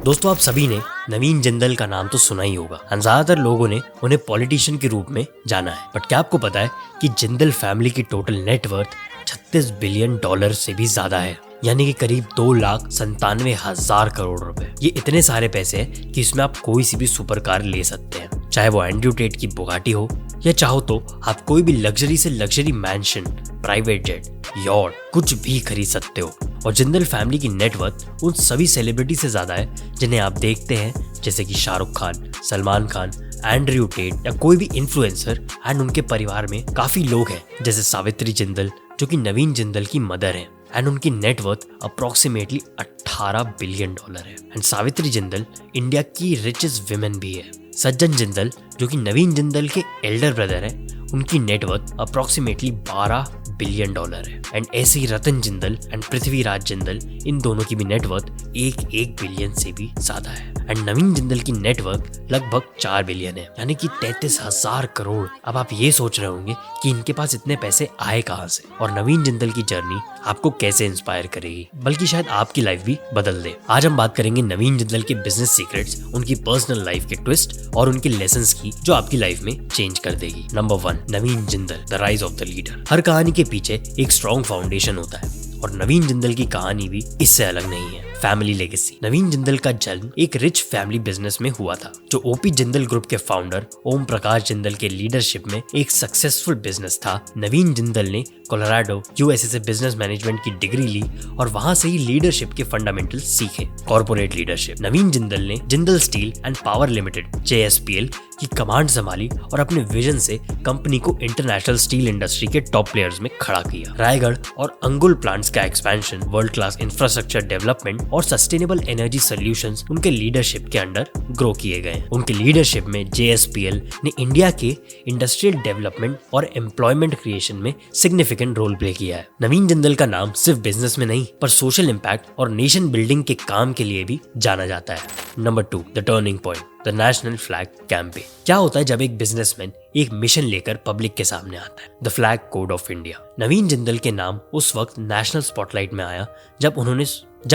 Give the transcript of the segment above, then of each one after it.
दोस्तों, आप सभी ने नवीन जिंदल का नाम तो सुना ही होगा और ज्यादातर लोगों ने उन्हें पॉलिटिशियन के रूप में जाना है। बट क्या आपको पता है कि जिंदल फैमिली की टोटल नेटवर्थ 36 बिलियन डॉलर से भी ज्यादा है, यानी कि करीब 2,97,000 करोड़ रुपए। ये इतने सारे पैसे हैं कि इसमें आप कोई सी भी सुपर कार ले सकते हैं, चाहे वो एंड्रयू टेट की बुगाटी हो या चाहो तो आप कोई भी लग्जरी से luxury mention, private jet, yacht कुछ भी खरीद सकते हो। और जिंदल फैमिली की नेटवर्थ उन सभी सेलिब्रिटी से ज्यादा है जिन्हें आप देखते हैं, जैसे कि शाहरुख खान, सलमान खान, एंड्रयू टेट या कोई भी इन्फ्लुएंसर। एंड उनके परिवार में काफी लोग हैं जैसे सावित्री जिंदल जो कि नवीन जिंदल की मदर है एंड उनकी नेटवर्थ अप्रोक्सीमेटली 18 बिलियन डॉलर है। एंड सावित्री जिंदल इंडिया की रिचेस्ट विमेन भी है। सज्जन जिंदल जो कि नवीन जिंदल के एल्डर ब्रदर है, उनकी नेटवर्थ अप्रोक्सीमेटली 12 बिलियन डॉलर है। एंड ऐसे ही रतन जिंदल एंड पृथ्वीराज जिंदल, इन दोनों की भी नेटवर्थ एक बिलियन से भी ज्यादा है। एंड नवीन जिंदल की नेटवर्थ लगभग 4 बिलियन है, यानी कि 33,000 करोड़। अब आप ये सोच रहे होंगे कि इनके पास इतने पैसे आए कहां से और नवीन जिंदल की जर्नी आपको कैसे इंस्पायर करेगी, बल्कि शायद आपकी लाइफ भी बदल दे। आज हम बात करेंगे नवीन जिंदल के बिजनेस सीक्रेट्स, उनकी पर्सनल लाइफ के ट्विस्ट और उनके लेसन्स की जो आपकी लाइफ में चेंज कर देगी। Number 1, Naveen Jindal, the rise of the leader. हर कहानी के पीछे एक स्ट्रॉन्ग फाउंडेशन होता है और नवीन जिंदल की कहानी भी इससे अलग नहीं है। Family legacy. नवीन जिंदल का जन्म एक रिच फैमिली बिजनेस में हुआ था, जो ओपी जिंदल ग्रुप के फाउंडर ओम प्रकाश जिंदल के लीडरशिप में एक सक्सेसफुल बिजनेस था। नवीन जिंदल ने कोलोराडो यूएसए से बिजनेस मैनेजमेंट की डिग्री ली और वहां से ही लीडरशिप के फंडामेंटल सीखे। Corporate leadership. नवीन जिंदल ने Jindal steel and power limited JSPL की कमांड संभाली और अपने विजन से कंपनी को इंटरनेशनल स्टील इंडस्ट्री के टॉप प्लेयर्स में खड़ा किया। रायगढ़ और अंगुल प्लांट्स का expansion, world class infrastructure development और सस्टेनेबल एनर्जी सॉल्यूशंस उनके लीडरशिप के अंडर ग्रो किए गए। उनके लीडरशिप में JSPL ने इंडिया के इंडस्ट्रियल डेवलपमेंट और एम्प्लॉयमेंट क्रिएशन में सिग्निफिकेंट रोल प्ले किया है। नवीन जिंदल का नाम सिर्फ बिजनेस में नहीं पर सोशल इम्पैक्ट और नेशन बिल्डिंग के काम के लिए भी जाना जाता है। Number 2, the turning point, the national flag campaign. क्या होता है जब एक बिजनेसमैन एक मिशन लेकर पब्लिक के सामने आता है? The flag code of India. Naveen Jindal के नाम उस वक्त नेशनल स्पॉटलाइट में आया जब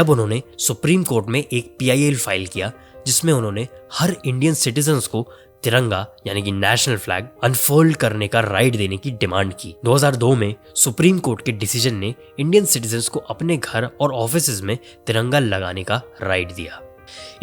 उन्होंने सुप्रीम कोर्ट में एक PIL फाइल किया, जिसमें उन्होंने हर इंडियन सिटीजन्स को तिरंगा यानी कि नेशनल फ्लैग अनफोल्ड करने का राइट देने की डिमांड की। 2002 में सुप्रीम कोर्ट के डिसीजन ने इंडियन सिटीजन्स को अपने घर और ऑफिसेज में तिरंगा लगाने का राइट दिया।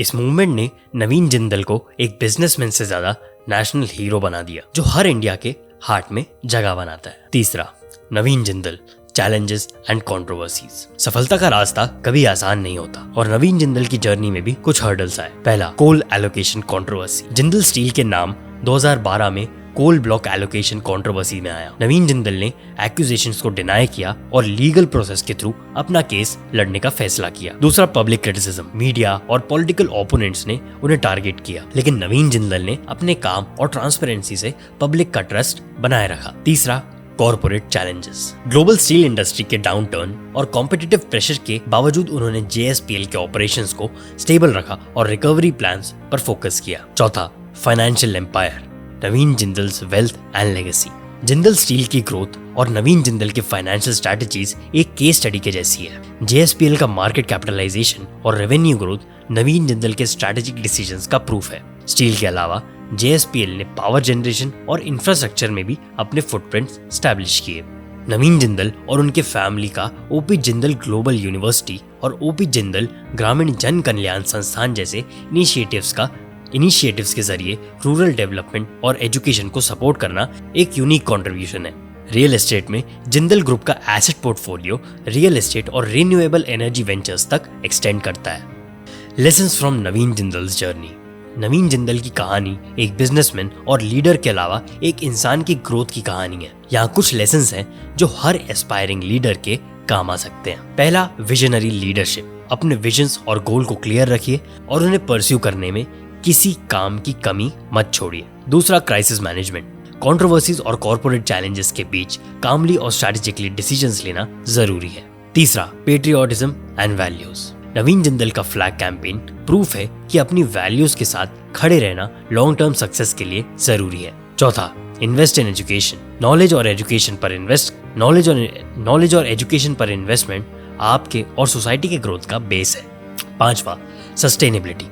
इस मूवमेंट ने नवीन जिंदल को एक बिजनेसमैन से ज्यादा नेशनल हीरो बना दिया, जो हर इंडिया के हार्ट में जगह बनाता है। तीसरा, नवीन जिंदल, चैलेंजेस एंड कंट्रोवर्सीज। सफलता का रास्ता कभी आसान नहीं होता और नवीन जिंदल की जर्नी में भी कुछ हर्डल्स आए। पहला, कोल एलोकेशन कंट्रोवर्सी। जिंदल स्टील के नाम 2012 में कोल ब्लॉक एलोकेशन कंट्रोवर्सी में आया। नवीन जिंदल ने एक्यूजेशंस को डिनाई किया और लीगल प्रोसेस के थ्रू अपना केस लड़ने का फैसला किया। दूसरा, पब्लिक क्रिटिसिज्म। मीडिया और पॉलिटिकल ओपोनेंट्स ने उन्हें टारगेट किया, लेकिन नवीन जिंदल ने अपने काम और ट्रांसपेरेंसी से पब्लिक का ट्रस्ट बनाए रखा। तीसरा, corporate challenges. Global steel industry के डाउनटर्न और कॉम्पिटिटिव प्रेशर के बावजूद उन्होंने JSPL के ऑपरेशंस को स्टेबल रखा और रिकवरी प्लान्स पर फोकस किया। चौथा, financial empire, Naveen Jindal's wealth and legacy. Jindal steel की ग्रोथ और नवीन जिंदल की फाइनेंशियल स्ट्रैटेजीज एक केस स्टडी के जैसी है। JSPL का मार्केट कैपिटलाइजेशन और रेवेन्यू ग्रोथ नवीन जिंदल के स्ट्रैटेजिक डिसीजंस का प्रूफ है। स्टील के अलावा JSPL ने पावर जनरेशन और इंफ्रास्ट्रक्चर में भी अपने फुटप्रिंट्स स्टैब्लिश किए। नवीन जिंदल और उनके फैमिली का OP जिंदल ग्लोबल यूनिवर्सिटी और OP जिंदल ग्रामीण जन कल्याण संस्थान जैसे इनिशिएटिव्स के जरिए रूरल डेवलपमेंट और एजुकेशन को सपोर्ट करना एक यूनिक कंट्रीब्यूशन है। रियल एस्टेट में जिंदल ग्रुप का एसेट पोर्टफोलियो रियल एस्टेट और रिन्यूएबल एनर्जी वेंचर्स तक एक्सटेंड करता है। Lessons from Naveen Jindal's journey. Naveen Jindal की कहानी एक बिजनेसमैन और लीडर के अलावा एक इंसान की ग्रोथ की कहानी है। यहाँ कुछ लेसन्स हैं जो हर एस्पायरिंग लीडर के काम आ सकते हैं। पहला, विजनरी लीडरशिप। अपने विजन्स और गोल को क्लियर रखिए और उन्हें परस्यू करने में किसी काम की कमी मत छोड़िए। दूसरा, क्राइसिस मैनेजमेंट। कंट्रोवर्सीज और कॉर्पोरेट चैलेंजेस के बीच कामली और स्ट्रैटेजिकली डिसीजंस लेना जरूरी है। तीसरा, पेट्रियोटिज्म एंड वैल्यूज। नवीन जिंदल का फ्लैग कैंपेन प्रूफ है कि अपनी वैल्यूज के साथ खड़े रहना लॉन्ग टर्म सक्सेस के लिए जरूरी है। चौथा, इन्वेस्ट इन एजुकेशन। नॉलेज और एजुकेशन पर इन्वेस्टमेंट आपके और सोसाइटी के ग्रोथ का बेस है। पांचवा, sustainability.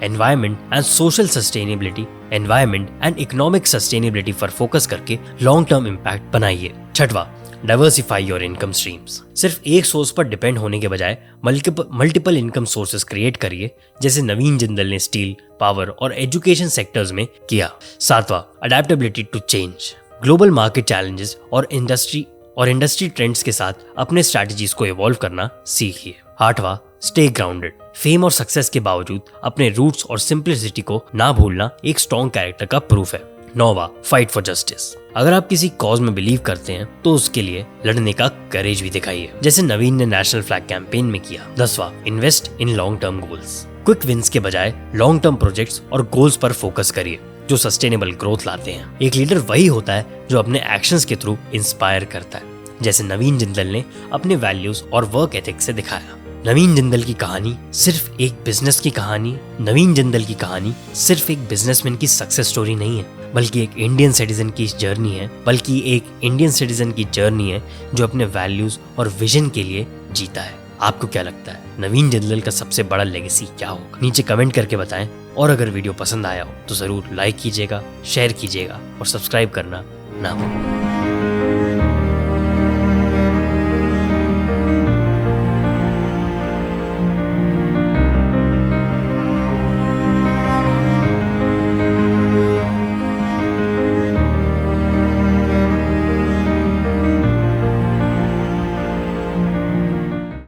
Environment and social sustainability, environment and economic sustainability पर फोकस करके लॉन्ग टर्म इम्पैक्ट बनाइए। छठवां, डाइवर्सिफाई योर इनकम स्ट्रीम्स। सिर्फ एक सोर्स पर डिपेंड होने के बजाय मल्टीपल इनकम सोर्सेज क्रिएट करिए, जैसे नवीन जिंदल ने स्टील, पावर और एजुकेशन सेक्टर्स में किया। सातवां, adaptability to change. Global market challenges और इंडस्ट्री ट्रेंड्स के साथ अपने स्ट्रैटेजीज को इवॉल्व करना सीखिए। आठवां, स्टे ग्राउंडेड। फेम और सक्सेस के बावजूद अपने रूट्स और सिंप्लिसिटी को ना भूलना एक स्ट्रॉन्ग कैरेक्टर का प्रूफ है। नौवां, फाइट फॉर जस्टिस। अगर आप किसी कॉज में बिलीव करते हैं तो उसके लिए लड़ने का करेज भी दिखाइए, जैसे नवीन ने नेशनल फ्लैग कैंपेन में किया। 10वां, invest in long term goals. Quick wins के बजाय लॉन्ग टर्म प्रोजेक्ट्स और गोल्स पर फोकस करिए जो सस्टेनेबल ग्रोथ लाते हैं। एक लीडर वही होता है जो अपने एक्शंस के थ्रू इंस्पायर करता है, जैसे नवीन जिंदल ने अपने वैल्यूज और वर्क एथिक्स से दिखाया। नवीन जिंदल की कहानी सिर्फ एक बिजनेसमैन की सक्सेस स्टोरी नहीं है, बल्कि एक इंडियन सिटीजन की जर्नी है जो अपने वैल्यूज और विजन के लिए जीता है। आपको क्या लगता है, नवीन जिंदल का सबसे बड़ा लेगेसी क्या होगा? नीचे कमेंट करके बताएं। और अगर वीडियो पसंद आया हो तो जरूर लाइक कीजिएगा, शेयर कीजिएगा और सब्सक्राइब करना ना भूलें।